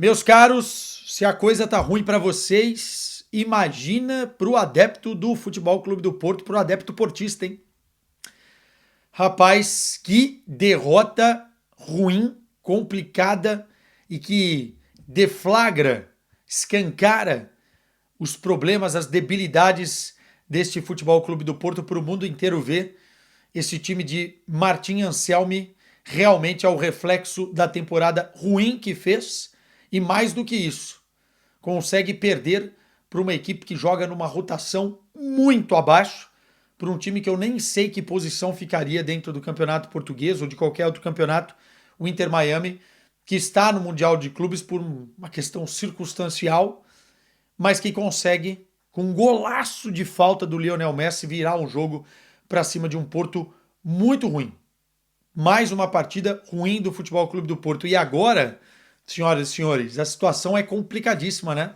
Meus caros, se a coisa tá ruim para vocês, imagina pro adepto do Futebol Clube do Porto, pro adepto portista, hein? Rapaz, que derrota ruim, complicada e que deflagra, escancara os problemas, as debilidades deste Futebol Clube do Porto para o mundo inteiro ver. Esse time de Martim Anselmi realmente é o reflexo da temporada ruim que fez e mais do que isso, consegue perder para uma equipe que joga numa rotação muito abaixo, para um time que eu nem sei que posição ficaria dentro do campeonato português ou de qualquer outro campeonato, o Inter Miami, que está no Mundial de Clubes por uma questão circunstancial, mas que consegue, com um golaço de falta do Lionel Messi, virar um jogo para cima de um Porto muito ruim. Mais uma partida ruim do Futebol Clube do Porto. E agora, senhoras e senhores, a situação é complicadíssima, né?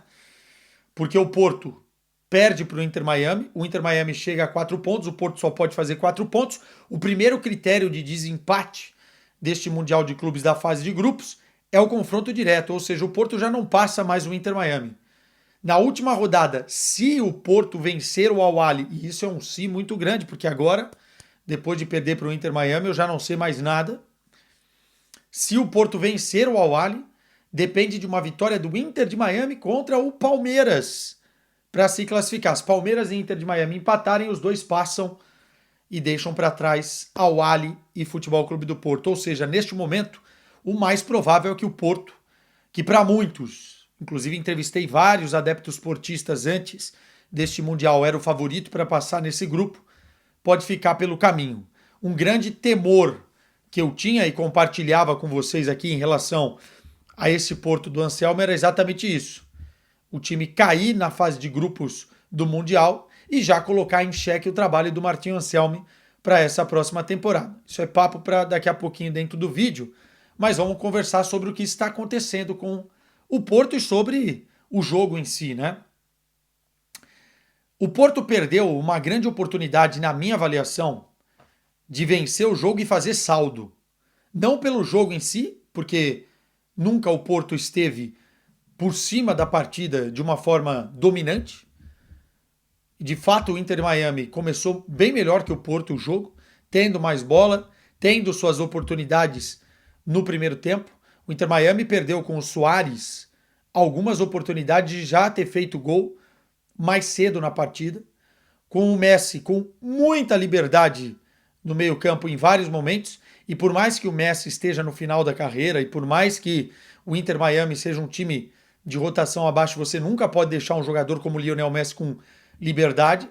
Porque o Porto perde para o Inter Miami, o Inter Miami chega a 4 pontos, o Porto só pode fazer 4 pontos. O primeiro critério de desempate deste Mundial de Clubes da fase de grupos é o confronto direto, ou seja, o Porto já não passa mais o Inter Miami. Na última rodada, se o Porto vencer o Al-Ahly, e isso é um se muito grande, porque agora, depois de perder para o Inter Miami, eu já não sei mais nada. Se o Porto vencer o Al-Ahly, depende de uma vitória do Inter de Miami contra o Palmeiras para se classificar. Se Palmeiras e Inter de Miami empatarem, os dois passam e deixam para trás Al-Ahly e Futebol Clube do Porto. Ou seja, neste momento, o mais provável é que o Porto, que para muitos, inclusive entrevistei vários adeptos portistas antes deste Mundial, era o favorito para passar nesse grupo, pode ficar pelo caminho. Um grande temor que eu tinha e compartilhava com vocês aqui em relação a esse Porto do Anselmo era exatamente isso. O time cair na fase de grupos do Mundial e já colocar em xeque o trabalho do Martim Anselmi para essa próxima temporada. Isso é papo para daqui a pouquinho dentro do vídeo, mas vamos conversar sobre o que está acontecendo com o Porto e sobre o jogo em si, né? O Porto perdeu uma grande oportunidade, na minha avaliação, de vencer o jogo e fazer saldo. Não pelo jogo em si, porque nunca o Porto esteve por cima da partida de uma forma dominante. De fato, o Inter Miami começou bem melhor que o Porto o jogo, tendo mais bola, tendo suas oportunidades no primeiro tempo. O Inter Miami perdeu com o Suárez algumas oportunidades de já ter feito gol mais cedo na partida, com o Messi com muita liberdade no meio-campo em vários momentos, e por mais que o Messi esteja no final da carreira e por mais que o Inter Miami seja um time de rotação abaixo, você nunca pode deixar um jogador como o Lionel Messi com liberdade,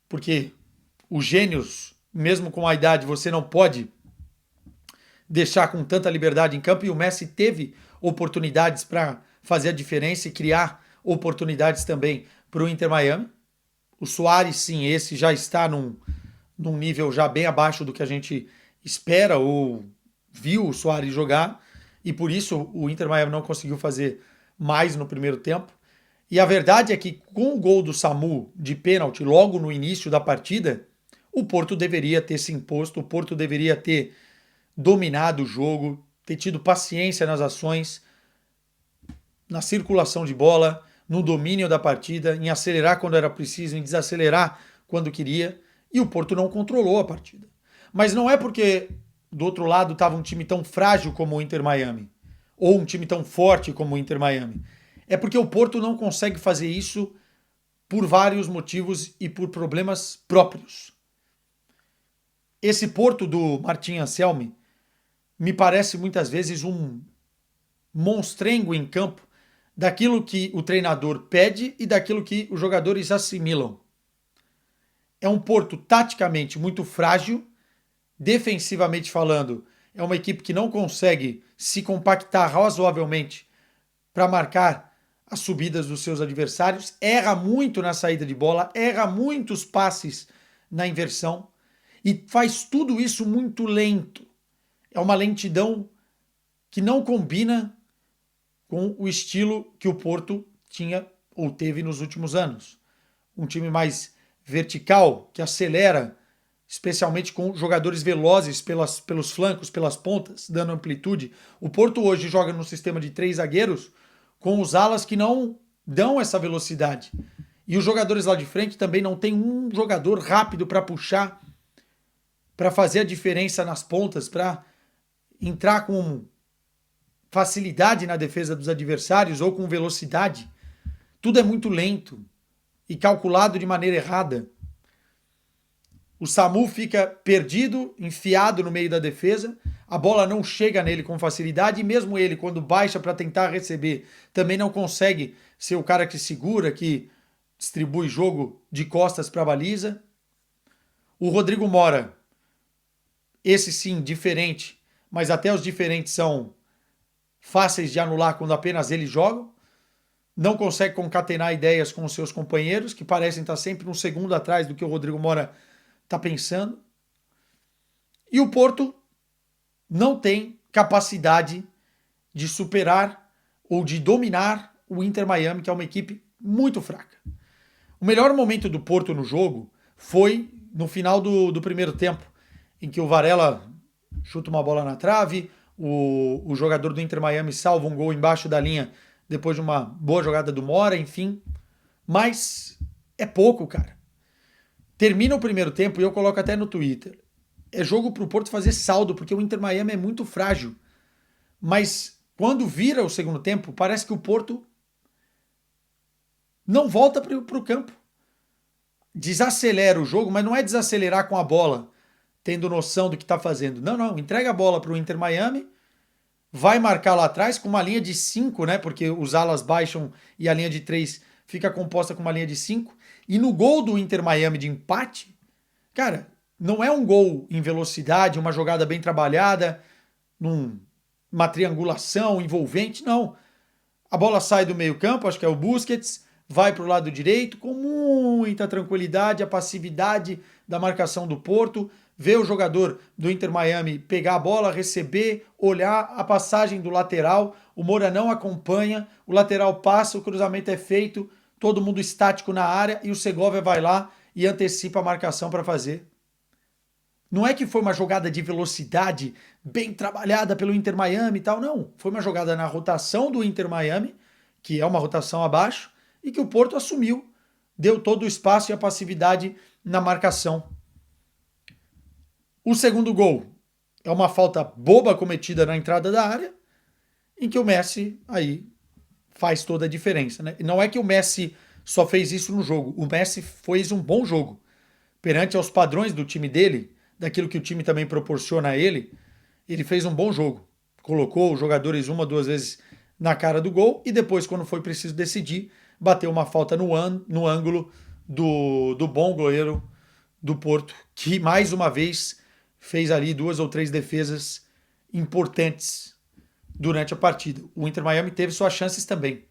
porque os gênios, mesmo com a idade, você não pode deixar com tanta liberdade em campo, e o Messi teve oportunidades para fazer a diferença e criar oportunidades também para o Inter Miami. O Suárez, sim, esse já está num nível já bem abaixo do que a gente espera ou viu o Suárez jogar, e por isso o Inter Miami não conseguiu fazer mais no primeiro tempo. E a verdade é que com o gol do Samu de pênalti logo no início da partida, o Porto deveria ter se imposto, o Porto deveria ter dominado o jogo, ter tido paciência nas ações, na circulação de bola, no domínio da partida, em acelerar quando era preciso, em desacelerar quando queria, e o Porto não controlou a partida. Mas não é porque do outro lado estava um time tão frágil como o Inter Miami, ou um time tão forte como o Inter Miami. É porque o Porto não consegue fazer isso por vários motivos e por problemas próprios. Esse Porto do Martim Anselmi me parece muitas vezes um monstrengo em campo daquilo que o treinador pede e daquilo que os jogadores assimilam. É um Porto taticamente muito frágil, defensivamente falando, é uma equipe que não consegue se compactar razoavelmente para marcar as subidas dos seus adversários, erra muito na saída de bola, erra muitos passes na inversão e faz tudo isso muito lento. É uma lentidão que não combina com o estilo que o Porto tinha ou teve nos últimos anos. Um time mais vertical, que acelera, especialmente com jogadores velozes pelos flancos, pelas pontas, dando amplitude. O Porto hoje joga no sistema de 3 zagueiros com os alas que não dão essa velocidade. E os jogadores lá de frente também não tem um jogador rápido para puxar, para fazer a diferença nas pontas, para entrar com facilidade na defesa dos adversários ou com velocidade. Tudo é muito lento e calculado de maneira errada. O Samu fica perdido, enfiado no meio da defesa, a bola não chega nele com facilidade e mesmo ele, quando baixa para tentar receber, também não consegue ser o cara que segura, que distribui jogo de costas para a baliza. O Rodrigo Mora, esse sim, diferente, mas até os diferentes são fáceis de anular quando apenas eles jogam. Não consegue concatenar ideias com os seus companheiros, que parecem estar sempre um segundo atrás do que o Rodrigo Mora está pensando. E o Porto não tem capacidade de superar ou de dominar o Inter Miami, que é uma equipe muito fraca. O melhor momento do Porto no jogo foi no final do primeiro tempo, em que o Varela chuta uma bola na trave, o jogador do Inter Miami salva um gol embaixo da linha depois de uma boa jogada do Mora, enfim. Mas é pouco, cara. Termina o primeiro tempo e eu coloco até no Twitter. É jogo pro Porto fazer saldo, porque o Inter Miami é muito frágil. Mas quando vira o segundo tempo, parece que o Porto não volta pro campo. Desacelera o jogo, mas não é desacelerar com a bola, tendo noção do que está fazendo. Não. Entrega a bola pro Inter Miami, vai marcar lá atrás com uma linha de 5, né? Porque os alas baixam e a linha de 3 fica composta com uma linha de 5. E no gol do Inter Miami de empate, cara, não é um gol em velocidade, uma jogada bem trabalhada, numa triangulação envolvente, não. A bola sai do meio-campo, acho que é o Busquets, vai para o lado direito com muita tranquilidade, a passividade da marcação do Porto, vê o jogador do Inter Miami pegar a bola, receber, olhar a passagem do lateral, o Moura não acompanha, o lateral passa, o cruzamento é feito, todo mundo estático na área e o Segovia vai lá e antecipa a marcação para fazer. Não é que foi uma jogada de velocidade bem trabalhada pelo Inter Miami e tal, não. Foi uma jogada na rotação do Inter Miami, que é uma rotação abaixo, e que o Porto assumiu, deu todo o espaço e a passividade na marcação. O segundo gol é uma falta boba cometida na entrada da área, em que o Messi aí faz toda a diferença, né? Não é que o Messi só fez isso no jogo, o Messi fez um bom jogo. Perante aos padrões do time dele, daquilo que o time também proporciona a ele, ele fez um bom jogo. Colocou os jogadores uma, duas vezes na cara do gol e depois, quando foi preciso decidir, bateu uma falta no ângulo do bom goleiro do Porto, que mais uma vez fez ali 2 ou 3 defesas importantes durante a partida. O Inter Miami teve suas chances também.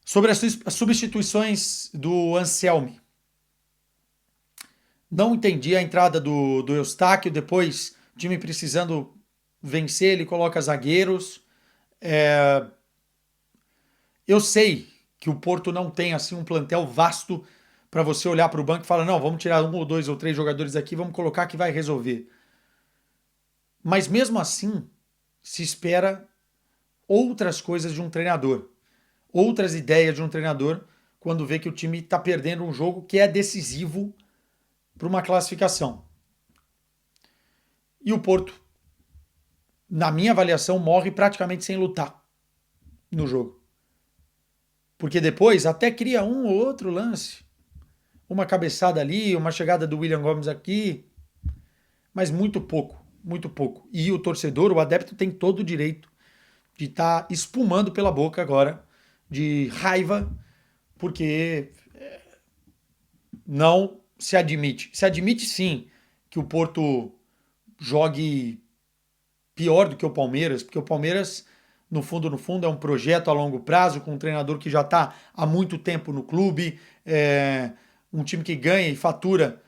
Sobre as substituições do Anselmi. Não entendi a entrada do Eustáquio, depois o time precisando vencer, ele coloca zagueiros. Eu sei que o Porto não tem assim um plantel vasto para você olhar para o banco e falar, não, vamos tirar 1 ou 2 ou 3 jogadores aqui, vamos colocar que vai resolver. Mas mesmo assim, se espera outras coisas de um treinador, outras ideias de um treinador, quando vê que o time está perdendo um jogo que é decisivo para uma classificação. E o Porto, na minha avaliação, morre praticamente sem lutar no jogo. Porque depois até cria um ou outro lance. Uma cabeçada ali, uma chegada do William Gomes aqui, mas muito pouco, muito pouco. E o torcedor, o adepto, tem todo o direito de estar espumando pela boca agora, de raiva, porque não se admite. Se admite sim que o Porto jogue pior do que o Palmeiras, porque o Palmeiras, no fundo, é um projeto a longo prazo, com um treinador que já está há muito tempo no clube, um time que ganha e fatura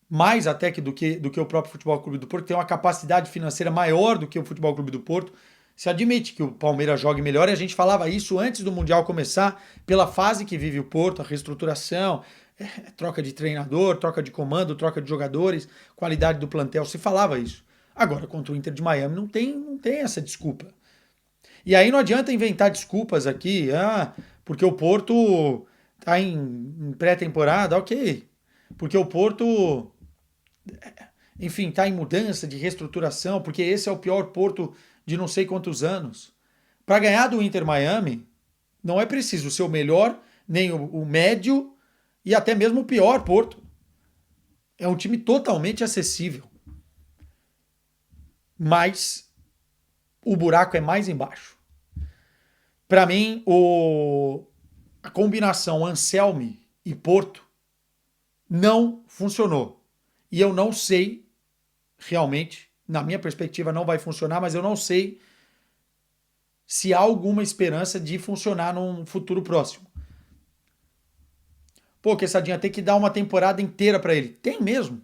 mais até do que o próprio Futebol Clube do Porto, tem uma capacidade financeira maior do que o Futebol Clube do Porto. Se admite que o Palmeiras jogue melhor, e a gente falava isso antes do Mundial começar, pela fase que vive o Porto, a reestruturação, troca de treinador, troca de comando, troca de jogadores, qualidade do plantel, se falava isso. Agora, contra o Inter de Miami, não tem essa desculpa. E aí não adianta inventar desculpas aqui, porque o Porto tá em pré-temporada, ok. Porque o Porto, enfim, tá em mudança de reestruturação, porque esse é o pior Porto de não sei quantos anos. Para ganhar do Inter Miami, não é preciso ser o melhor, nem o médio e até mesmo o pior Porto. É um time totalmente acessível. Mas o buraco é mais embaixo. Para mim, a combinação Anselmi e Porto não funcionou. E eu não sei, realmente, na minha perspectiva não vai funcionar, mas eu não sei se há alguma esperança de funcionar num futuro próximo. Pô, Quessadinha, tem que dar uma temporada inteira para ele. Tem mesmo.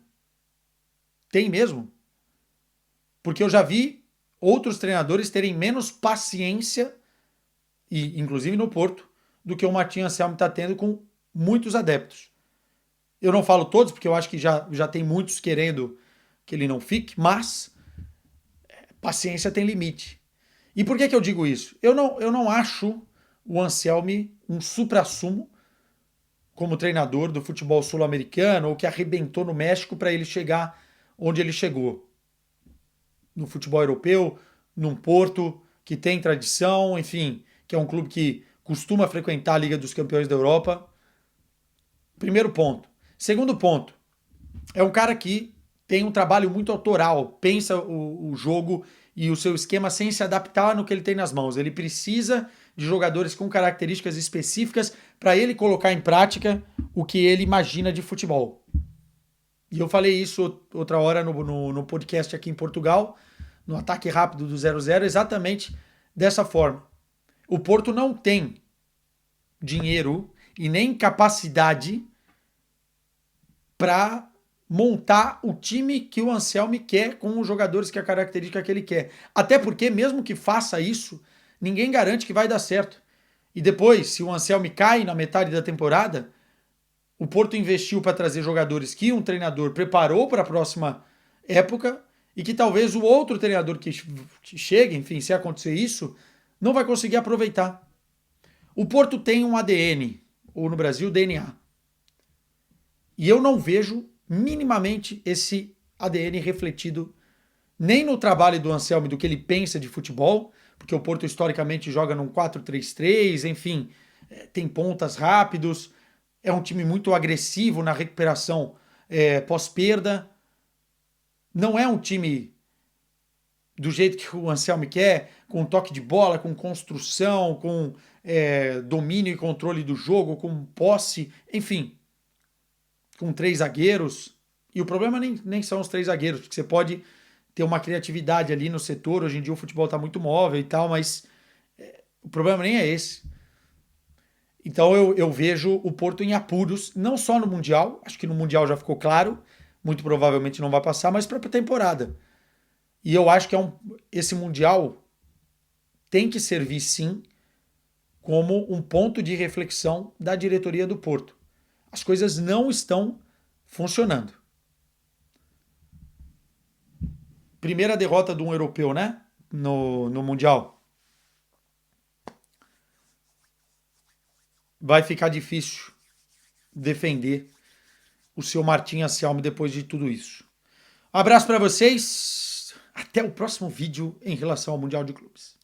Tem mesmo. Porque eu já vi outros treinadores terem menos paciência, e inclusive no Porto, do que o Martin Anselmi está tendo com muitos adeptos. Eu não falo todos, porque eu acho que já tem muitos querendo que ele não fique, mas paciência tem limite. E por que eu digo isso? Eu não acho o Anselmi um suprassumo como treinador do futebol sul-americano ou que arrebentou no México para ele chegar onde ele chegou. No futebol europeu, num Porto que tem tradição, enfim, que é um clube que costuma frequentar a Liga dos Campeões da Europa. Primeiro ponto. Segundo ponto, é um cara que tem um trabalho muito autoral, pensa o jogo e o seu esquema sem se adaptar no que ele tem nas mãos. Ele precisa de jogadores com características específicas para ele colocar em prática o que ele imagina de futebol. E eu falei isso outra hora no podcast aqui em Portugal, no Ataque Rápido do 00, exatamente dessa forma. O Porto não tem dinheiro e nem capacidade para montar o time que o Anselmi quer com os jogadores que a característica que ele quer. Até porque, mesmo que faça isso, ninguém garante que vai dar certo. E depois, se o Anselmi cai na metade da temporada, o Porto investiu para trazer jogadores que um treinador preparou para a próxima época e que talvez o outro treinador que chegue, enfim, se acontecer isso, não vai conseguir aproveitar. O Porto tem um ADN, ou no Brasil, DNA. E eu não vejo minimamente esse ADN refletido nem no trabalho do Anselmi, do que ele pensa de futebol, porque o Porto historicamente joga num 4-3-3, enfim, tem pontas rápidos, é um time muito agressivo na recuperação pós-perda. Não é um time do jeito que o Anselmi quer, com toque de bola, com construção, com domínio e controle do jogo, com posse, enfim, com 3 zagueiros. E o problema nem são os 3 zagueiros, porque você pode ter uma criatividade ali no setor. Hoje em dia o futebol está muito móvel e tal, mas o problema nem é esse. Então eu vejo o Porto em apuros, não só no Mundial, acho que no Mundial já ficou claro, muito provavelmente não vai passar, mas para a temporada. E eu acho que esse Mundial tem que servir sim como um ponto de reflexão da diretoria do Porto. As coisas não estão funcionando. Primeira derrota de um europeu, né? No Mundial. Vai ficar difícil defender o seu Martim Anselmi depois de tudo isso. Um abraço para vocês. Até o próximo vídeo em relação ao Mundial de Clubes.